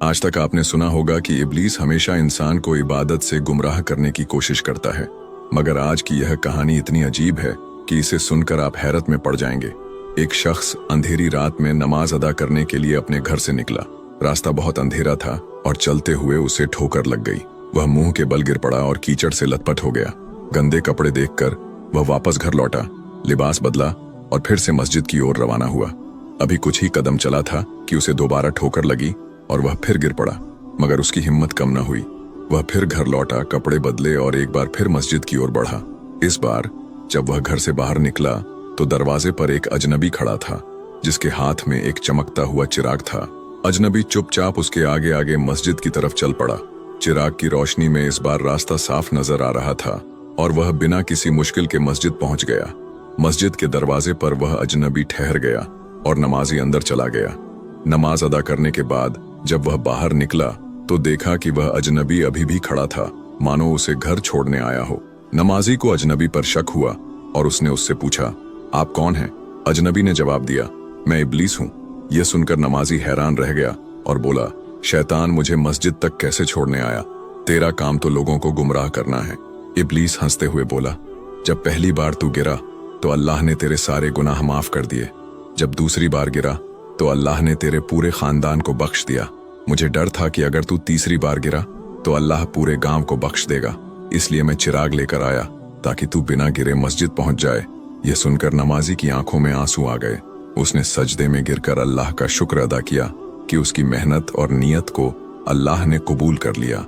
आज तक आपने सुना होगा कि इब्लीस हमेशा इंसान को इबादत से गुमराह करने की कोशिश करता है, मगर आज की यह कहानी इतनी अजीब है कि इसे सुनकर आप हैरत में पड़ जाएंगे। एक शख्स अंधेरी रात में नमाज अदा करने के लिए अपने घर से निकला। रास्ता बहुत अंधेरा था और चलते हुए उसे ठोकर लग गई। वह मुंह के बल गिर पड़ा और कीचड़ से लथपथ हो गया। गंदे कपड़े देखकर वह वापस घर लौटा, लिबास बदला और फिर से मस्जिद की ओर रवाना हुआ। अभी कुछ ही कदम चला था कि उसे दोबारा ठोकर लगी और वह फिर गिर पड़ा, मगर उसकी हिम्मत कम न हुई। वह फिर घर लौटा, कपड़े बदले और एक बार फिर मस्जिद की ओर बढ़ा। इस बार जब वह घर से बाहर निकला तो दरवाजे पर एक अजनबी खड़ा था, जिसके हाथ में एक चमकता हुआ चिराग था। अजनबी चुपचाप उसके आगे आगे मस्जिद की तरफ चल पड़ा। चिराग की रोशनी में इस बार रास्ता साफ नजर आ रहा था और वह बिना किसी मुश्किल के मस्जिद पहुंच गया। मस्जिद के दरवाजे पर वह अजनबी ठहर गया और नमाजी अंदर चला गया। नमाज अदा करने के बाद जब वह बाहर निकला तो देखा कि वह अजनबी अभी भी खड़ा था, मानो उसे घर छोड़ने आया हो। नमाजी को अजनबी पर शक हुआ और उसने उससे पूछा, आप कौन हैं? अजनबी ने जवाब दिया, मैं इब्लीस हूँ। यह सुनकर नमाजी हैरान रह गया और बोला, शैतान मुझे मस्जिद तक कैसे छोड़ने आया? तेरा काम तो लोगों को गुमराह करना है। इब्लीस हंसते हुए बोला, जब पहली बार तू गिरा तो अल्लाह ने तेरे सारे गुनाह माफ कर दिए। जब दूसरी बार गिरा तो अल्लाह ने तेरे पूरे खानदान को बख्श दिया। मुझे डर था कि अगर तू तीसरी बार गिरा तो अल्लाह पूरे गांव को बख्श देगा, इसलिए मैं चिराग लेकर आया ताकि तू बिना गिरे मस्जिद पहुंच जाए। यह सुनकर नमाजी की आंखों में आंसू आ गए। उसने सजदे में गिरकर अल्लाह का शुक्र अदा किया कि उसकी मेहनत और नियत को अल्लाह ने कबूल कर लिया।